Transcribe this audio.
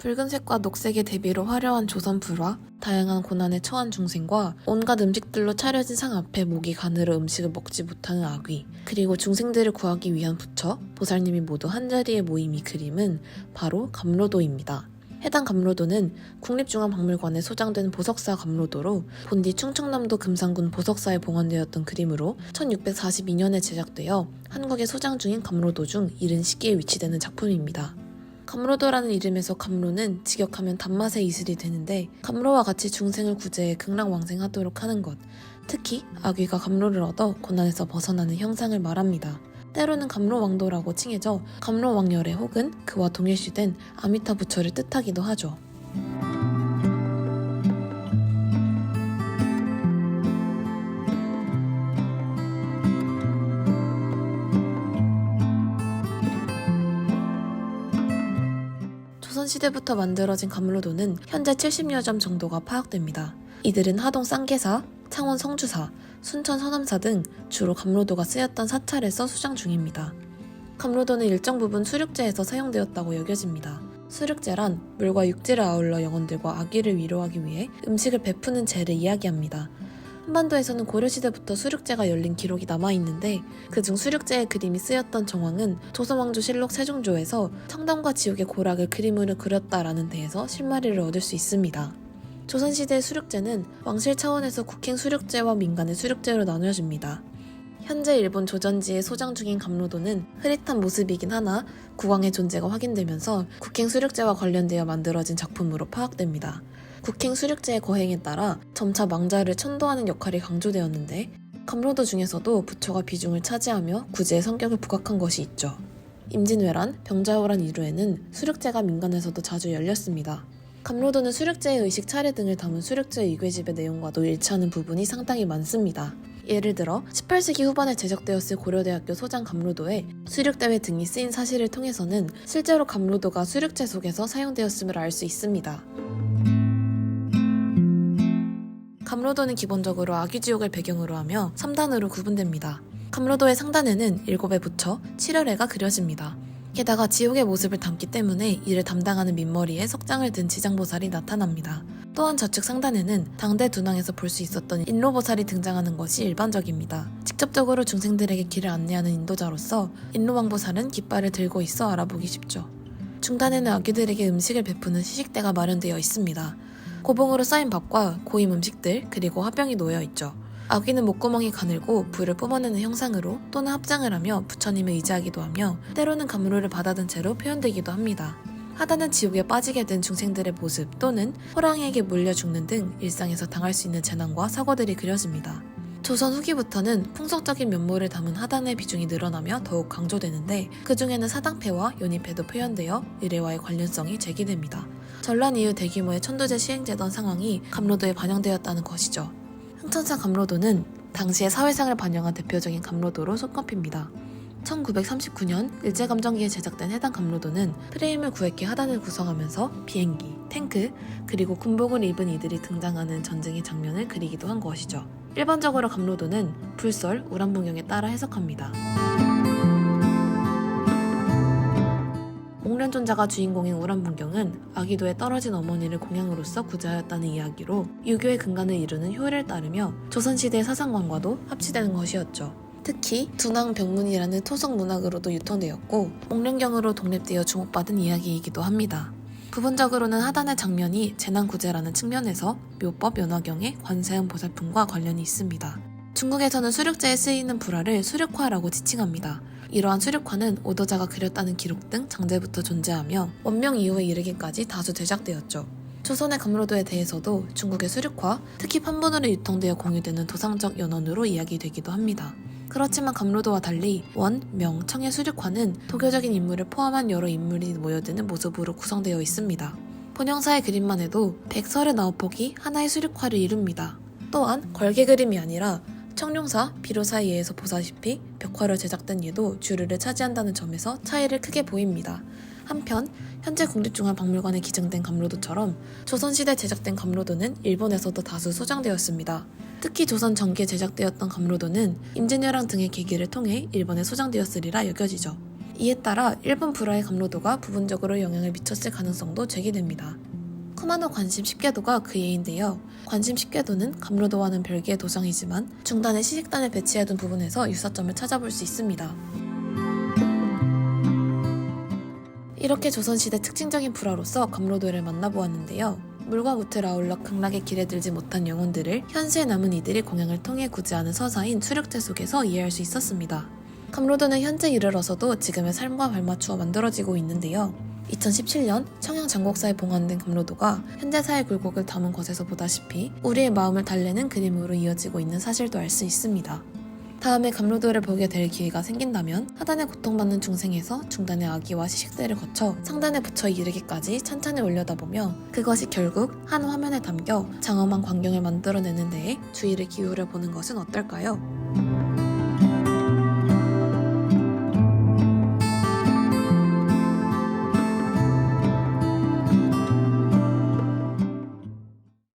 붉은색과 녹색의 대비로 화려한 조선 불화, 다양한 고난에 처한 중생과 온갖 음식들로 차려진 상 앞에 목이 가늘어 음식을 먹지 못하는 아귀, 그리고 중생들을 구하기 위한 부처, 보살님이 모두 한자리에 모임 이 그림은 바로 감로도입니다. 해당 감로도는 국립중앙박물관에 소장된 보석사 감로도로 본디 충청남도 금산군 보석사에 봉헌되었던 그림으로 1642년에 제작되어 한국에 소장 중인 감로도 중 이른 시기에 위치되는 작품입니다. 감로도라는 이름에서 감로는 직역하면 단맛의 이슬이 되는데 감로와 같이 중생을 구제해 극락왕생하도록 하는 것, 특히 아귀가 감로를 얻어 고난에서 벗어나는 형상을 말합니다. 때로는 감로왕도라고 칭해져 감로왕열애 혹은 그와 동일시된 아미타 부처를 뜻하기도 하죠. 조선시대부터 만들어진 감로도는 현재 70여 점 정도가 파악됩니다. 이들은 하동 쌍계사, 창원 성주사, 순천 서남사 등 주로 감로도가 쓰였던 사찰에서 수장 중입니다. 감로도는 일정 부분 수륙제에서 사용되었다고 여겨집니다. 수륙제란 물과 육지를 아울러 영혼들과 아귀를 위로하기 위해 음식을 베푸는 제를 이야기합니다. 한반도에서는 고려시대부터 수륙제가 열린 기록이 남아있는데 그중 수륙제의 그림이 쓰였던 정황은 조선왕조실록 세종조에서 청담과 지옥의 고락을 그림으로 그렸다라는 데에서 실마리를 얻을 수 있습니다. 조선시대의 수륙제는 왕실 차원에서 국행 수륙제와 민간의 수륙제로 나뉘어집니다. 현재 일본 조전지에 소장 중인 감로도는 흐릿한 모습이긴 하나 국왕의 존재가 확인되면서 국행 수륙제와 관련되어 만들어진 작품으로 파악됩니다. 국행 수륙제의 거행에 따라 점차 망자를 천도하는 역할이 강조되었는데 감로도 중에서도 부처가 비중을 차지하며 구제의 성격을 부각한 것이 있죠. 임진왜란, 병자호란 이후에는 수륙제가 민간에서도 자주 열렸습니다. 감로도는 수륙제의 의식 차례 등을 담은 수륙제 의궤집의 내용과도 일치하는 부분이 상당히 많습니다. 예를 들어 18세기 후반에 제작되었을 고려대학교 소장 감로도에 수륙대회 등이 쓰인 사실을 통해서는 실제로 감로도가 수륙제 속에서 사용되었음을 알 수 있습니다. 감로도는 기본적으로 아귀지옥을 배경으로 하며 3단으로 구분됩니다. 감로도의 상단에는 7의 부처, 7열애가 그려집니다. 게다가 지옥의 모습을 담기 때문에 이를 담당하는 민머리에 석장을 든 지장보살이 나타납니다. 또한 저측 상단에는 당대 둔왕에서 볼 수 있었던 인로보살이 등장하는 것이 일반적입니다. 직접적으로 중생들에게 길을 안내하는 인도자로서 인로왕보살은 깃발을 들고 있어 알아보기 쉽죠. 중단에는 아귀들에게 음식을 베푸는 시식대가 마련되어 있습니다. 고봉으로 쌓인 밥과 고임 음식들 그리고 화병이 놓여 있죠. 아귀는 목구멍이 가늘고 불을 뿜어내는 형상으로 또는 합장을 하며 부처님을 의지하기도 하며 때로는 감로를 받아든 채로 표현되기도 합니다. 하단은 지옥에 빠지게 된 중생들의 모습 또는 호랑이에게 물려 죽는 등 일상에서 당할 수 있는 재난과 사고들이 그려집니다. 조선 후기부터는 풍속적인 면모를 담은 하단의 비중이 늘어나며 더욱 강조되는데 그 중에는 사당패와 연희패도 표현되어 의례와의 관련성이 제기됩니다. 전란 이후 대규모의 천도제 시행되던 상황이 감로도에 반영되었다는 것이죠. 흥천사 감로도는 당시의 사회상을 반영한 대표적인 감로도로 손꼽힙니다. 1939년 일제감정기에 제작된 해당 감로도는 프레임을 9획의 하단을 구성하면서 비행기, 탱크, 그리고 군복을 입은 이들이 등장하는 전쟁의 장면을 그리기도 한 것이죠. 일반적으로 감로도는 불설, 우람분경에 따라 해석합니다. 옥련존자가 주인공인 우람분경은 아귀도에 떨어진 어머니를 공양으로서 구제하였다는 이야기로 유교의 근간을 이루는 효를 따르며 조선시대의 사상관과도 합치되는 것이었죠. 특히 둔왕병문이라는 토속 문학으로도 유통되었고 옥련경으로 독립되어 주목받은 이야기이기도 합니다. 부분적으로는 하단의 장면이 재난구제라는 측면에서 묘법 연화경의 관세음 보살품과 관련이 있습니다. 중국에서는 수륙제에 쓰이는 불화를 수륙화라고 지칭합니다. 이러한 수륙화는 오도자가 그렸다는 기록 등 장제부터 존재하며 원명 이후에 이르기까지 다수 제작되었죠. 조선의 감로도에 대해서도 중국의 수륙화, 특히 판본으로 유통되어 공유되는 도상적 연원으로 이야기되기도 합니다. 그렇지만 감로도와 달리 원, 명, 청의 수륙화는 도교적인 인물을 포함한 여러 인물이 모여드는 모습으로 구성되어 있습니다. 본영사의 그림만 해도 139폭이 하나의 수륙화를 이룹니다. 또한 걸개 그림이 아니라 청룡사, 비로사에 의해서 보다시피 벽화로 제작된 예도 주류를 차지한다는 점에서 차이를 크게 보입니다. 한편 현재 국립중앙박물관에 기증된 감로도처럼 조선시대 제작된 감로도는 일본에서도 다수 소장되었습니다. 특히 조선 전기에 제작되었던 감로도는 임진왜란 등의 계기를 통해 일본에 소장되었으리라 여겨지죠. 이에 따라 일본 불화의 감로도가 부분적으로 영향을 미쳤을 가능성도 제기됩니다. 쿠마노 관심 10궤도가 그 예인데요. 관심 10궤도는 감로도와는 별개의 도성이지만 중단에 시식단을 배치해둔 부분에서 유사점을 찾아볼 수 있습니다. 이렇게 조선시대 특징적인 불화로서 감로도를 만나보았는데요. 물과 무틀 아울러 극락의 길에 들지 못한 영혼들을 현세에 남은 이들이 공양을 통해 구제하는 서사인 수륙제 속에서 이해할 수 있었습니다. 감로도는 현재 이르러서도 지금의 삶과 발맞추어 만들어지고 있는데요. 2017년 청양 장곡사에 봉헌된 감로도가 현대사의 굴곡을 담은 것에서 보다시피 우리의 마음을 달래는 그림으로 이어지고 있는 사실도 알 수 있습니다. 다음에 감로도를 보게 될 기회가 생긴다면 하단에 고통받는 중생에서 중단의 아기와 시식대를 거쳐 상단에 붙여 이르기까지 찬찬히 올려다보며 그것이 결국 한 화면에 담겨 장엄한 광경을 만들어내는 데에 주의를 기울여 보는 것은 어떨까요?